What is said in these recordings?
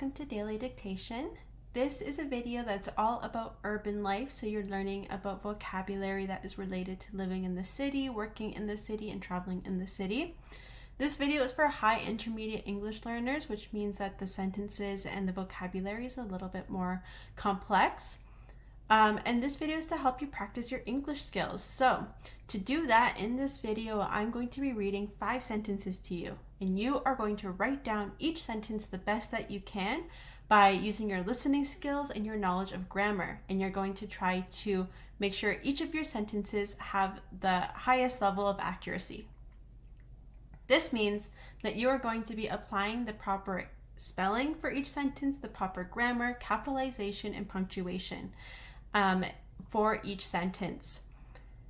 welcome to Daily Dictation. This is a video that's all about urban life, so you're learning about vocabulary that is related to living in the city, working in the city, and traveling in the city. This video is for high intermediate English learners, which means that the sentences and the vocabulary is a little bit more complex. And this video is to help you practice your English skills. So to do that, in this video, I'm going to be reading 5 sentences to you, and you are going to write down each sentence the best that you can by using your listening skills and your knowledge of grammar. And you're going to try to make sure each of your sentences have the highest level of accuracy. This means that you are going to be applying the proper spelling for each sentence, the proper grammar, capitalization, and punctuation for each sentence.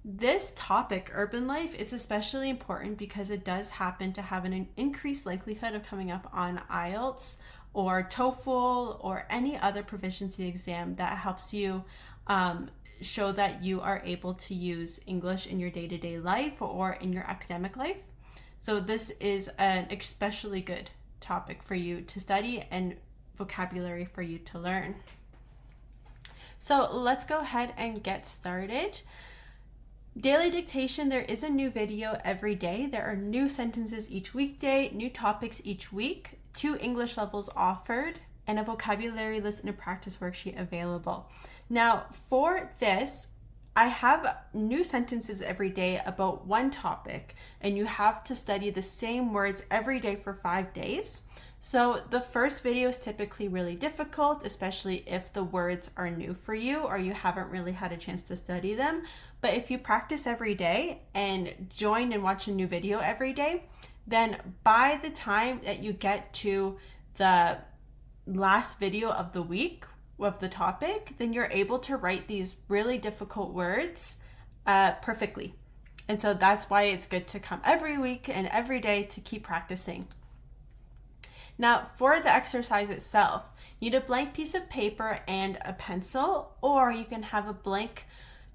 This topic, urban life, is especially important because it does happen to have an increased likelihood of coming up on IELTS or TOEFL or any other proficiency exam that helps you show that you are able to use English in your day-to-day life or in your academic life. So this is an especially good topic for you to study and vocabulary for you to learn. So let's go ahead and get started. Daily Dictation, there is a new video every day. There are new sentences each weekday, new topics each week, 2 English levels offered, and a vocabulary listen and practice worksheet available. Now, for this, I have new sentences every day about one topic, and you have to study the same words every day for 5 days. So the first video is typically really difficult, especially if the words are new for you or you haven't really had a chance to study them. But if you practice every day and join and watch a new video every day, then by the time that you get to the last video of the week of the topic, then you're able to write these really difficult words perfectly. And so that's why it's good to come every week and every day to keep practicing. Now, for the exercise itself, you need a blank piece of paper and a pencil, or you can have a blank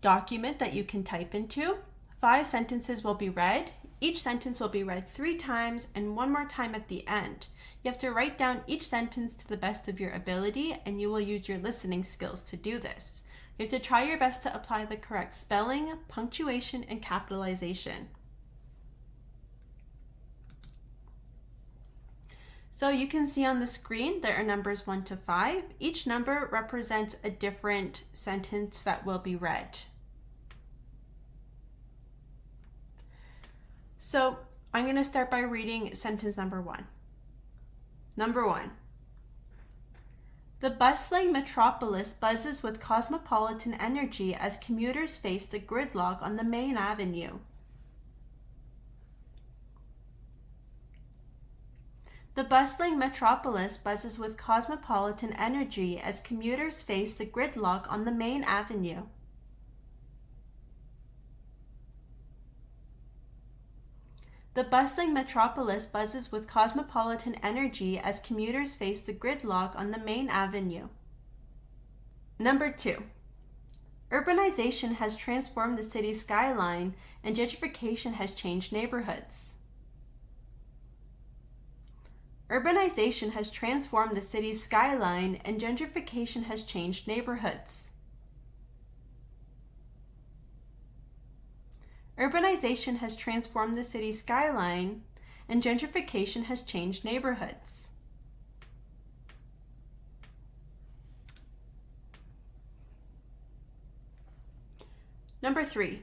document that you can type into. 5 sentences will be read. Each sentence will be read 3 times and 1 more time at the end. You have to write down each sentence to the best of your ability, and you will use your listening skills to do this. You have to try your best to apply the correct spelling, punctuation, and capitalization. So you can see on the screen there are numbers 1 to 5. Each number represents a different sentence that will be read. So I'm going to start by reading sentence number 1. Number 1. The bustling metropolis buzzes with cosmopolitan energy as commuters face the gridlock on the main avenue. The bustling metropolis buzzes with cosmopolitan energy as commuters face the gridlock on the main avenue. The bustling metropolis buzzes with cosmopolitan energy as commuters face the gridlock on the main avenue. Number 2. Urbanization has transformed the city's skyline, and gentrification has changed neighborhoods. Urbanization has transformed the city's skyline, and gentrification has changed neighborhoods. Urbanization has transformed the city's skyline, and gentrification has changed neighborhoods. Number 3.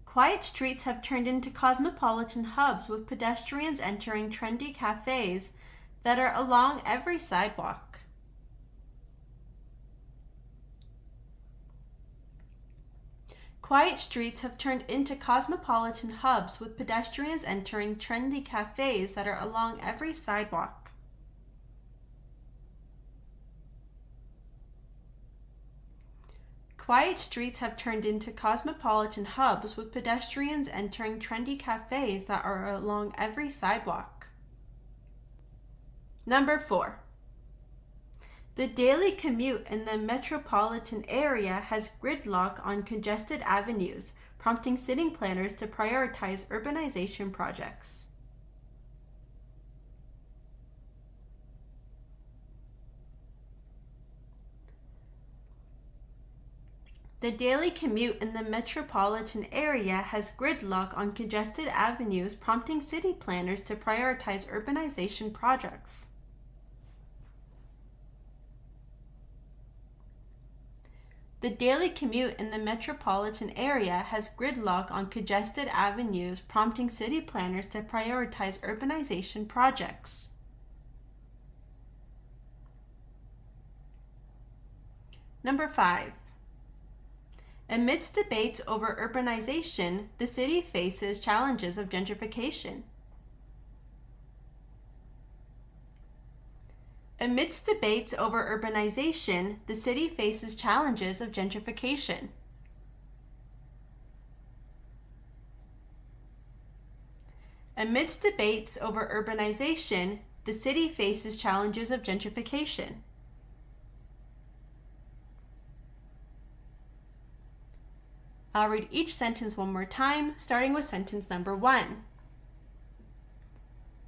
Quiet streets have turned into cosmopolitan hubs with pedestrians entering trendy cafes that are along every sidewalk. Quiet streets have turned into cosmopolitan hubs with pedestrians entering trendy cafes that are along every sidewalk. Quiet streets have turned into cosmopolitan hubs with pedestrians entering trendy cafes that are along every sidewalk. Number 4. The daily commute in the metropolitan area has gridlock on congested avenues, prompting city planners to prioritize urbanization projects. The daily commute in the metropolitan area has gridlock on congested avenues, prompting city planners to prioritize urbanization projects. The daily commute in the metropolitan area has gridlock on congested avenues, prompting city planners to prioritize urbanization projects. Number 5. Amidst debates over urbanization, the city faces challenges of gentrification. Amidst debates over urbanization, the city faces challenges of gentrification. Amidst debates over urbanization, the city faces challenges of gentrification. I'll read each sentence one more time, starting with sentence number 1.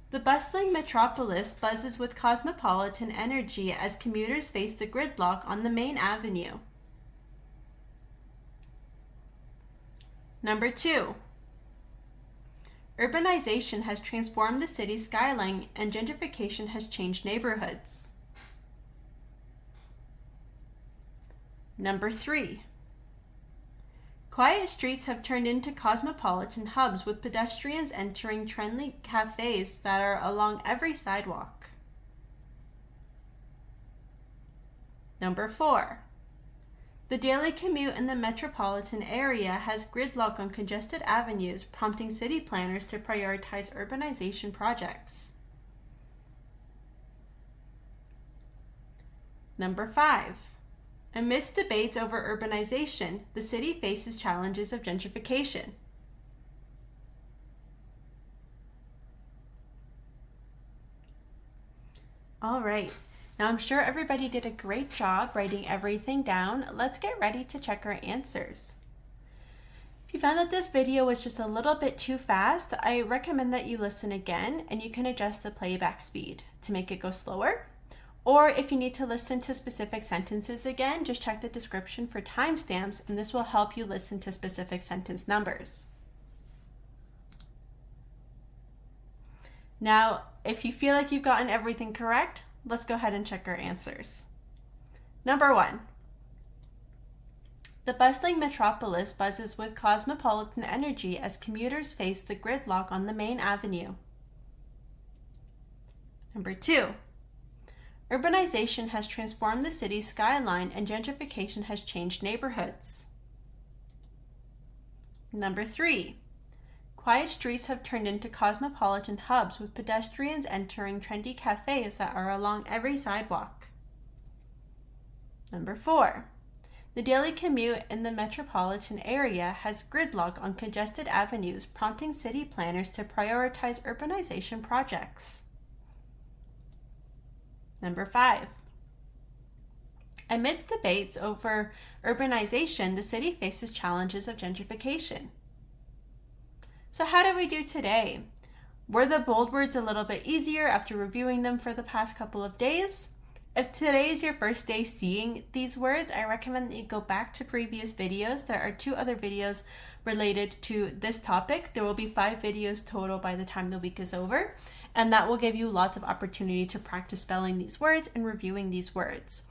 The bustling metropolis buzzes with cosmopolitan energy as commuters face the gridlock on the main avenue. Number 2. Urbanization has transformed the city's skyline and gentrification has changed neighborhoods. Number 3. Quiet streets have turned into cosmopolitan hubs with pedestrians entering trendy cafes that are along every sidewalk. Number 4. The daily commute in the metropolitan area has gridlock on congested avenues, prompting city planners to prioritize urbanization projects. Number 5. Amidst debates over urbanization, the city faces challenges of gentrification. All right, now I'm sure everybody did a great job writing everything down. Let's get ready to check our answers. If you found that this video was just a little bit too fast, I recommend that you listen again and you can adjust the playback speed to make it go slower. Or if you need to listen to specific sentences again, just check the description for timestamps and this will help you listen to specific sentence numbers. Now, if you feel like you've gotten everything correct, let's go ahead and check our answers. Number 1. The bustling metropolis buzzes with cosmopolitan energy as commuters face the gridlock on the main avenue. Number 2. Urbanization has transformed the city's skyline and gentrification has changed neighborhoods. Number 3. Quiet streets have turned into cosmopolitan hubs with pedestrians entering trendy cafes that are along every sidewalk. Number 4. The daily commute in the metropolitan area has gridlock on congested avenues, prompting city planners to prioritize urbanization projects. Number 5. Amidst debates over urbanization, the city faces challenges of gentrification. So how did we do today? Were the bold words a little bit easier after reviewing them for the past couple of days? If today is your first day seeing these words, I recommend that you go back to previous videos. There are 2 other videos related to this topic. There will be 5 videos total by the time the week is over. And that will give you lots of opportunity to practice spelling these words and reviewing these words.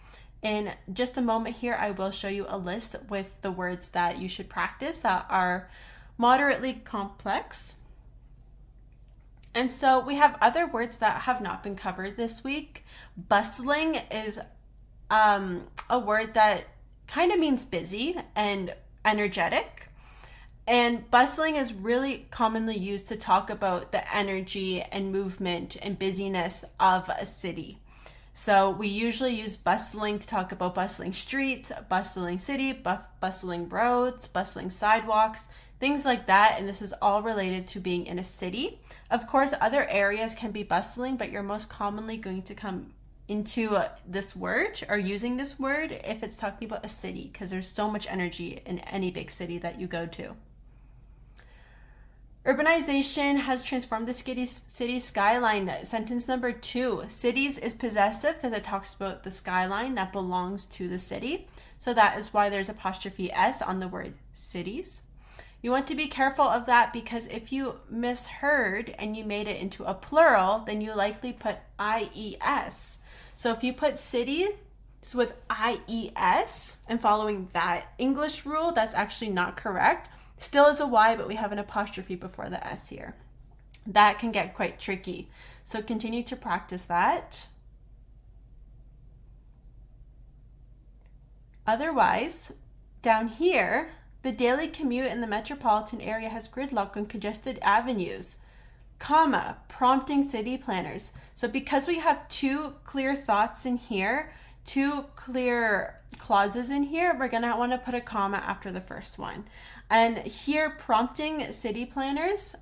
In just a moment here, I will show you a list with the words that you should practice that are moderately complex. And so we have other words that have not been covered this week. Bustling is a word that kind of means busy and energetic. And bustling is really commonly used to talk about the energy and movement and busyness of a city. So we usually use bustling to talk about bustling streets, bustling city, bustling roads, bustling sidewalks, things like that. And this is all related to being in a city. Of course, other areas can be bustling, but you're most commonly going to come into this word or using this word if it's talking about a city, because there's so much energy in any big city that you go to. Urbanization has transformed the city skyline. Sentence number 2. Cities is possessive because it talks about the skyline that belongs to the city. So that is why there's apostrophe S on the word cities. You want to be careful of that because if you misheard and you made it into a plural, then you likely put IES. So if you put city with IES and following that English rule, that's actually not correct. Still is a Y, but we have an apostrophe before the S here. That can get quite tricky. So continue to practice that. Otherwise, down here, the daily commute in the metropolitan area has gridlock on congested avenues, comma, prompting city planners. So because we have 2 clear thoughts in here, 2 clear clauses in here, we're gonna want to put a comma after the first one. And here, prompting city planners,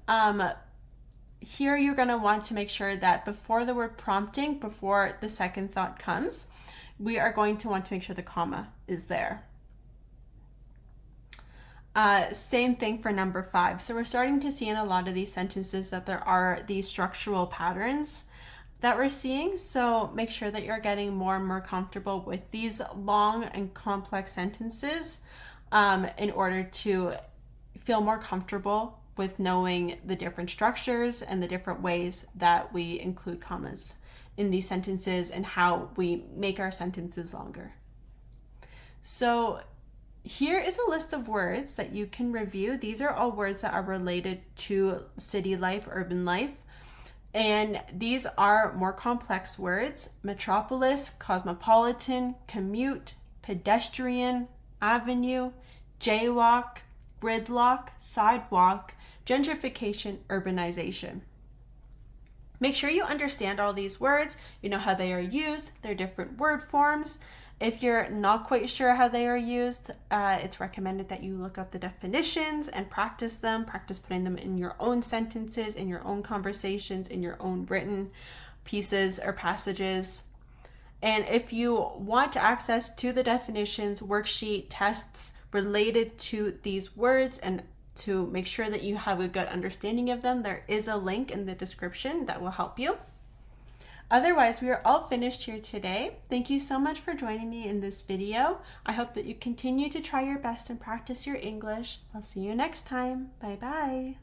here you're gonna want to make sure that before the word prompting, before the second thought comes, we are going to want to make sure the comma is there. Same thing for number 5. So we're starting to see in a lot of these sentences that there are these structural patterns that we're seeing. So make sure that you're getting more and more comfortable with these long and complex sentences in order to feel more comfortable with knowing the different structures and the different ways that we include commas in these sentences and how we make our sentences longer. So here is a list of words that you can review. These are all words that are related to city life, urban life. And these are more complex words: metropolis, cosmopolitan, commute, pedestrian, avenue, jaywalk, gridlock, sidewalk, gentrification, urbanization. Make sure you understand all these words, you know how they are used, their different word forms. If you're not quite sure how they are used, it's recommended that you look up the definitions and practice them. Practice putting them in your own sentences, in your own conversations, in your own written pieces or passages. And if you want access to the definitions, worksheet, tests related to these words, and to make sure that you have a good understanding of them, there is a link in the description that will help you. Otherwise, we are all finished here today. Thank you so much for joining me in this video. I hope that you continue to try your best and practice your English. I'll see you next time. Bye-bye.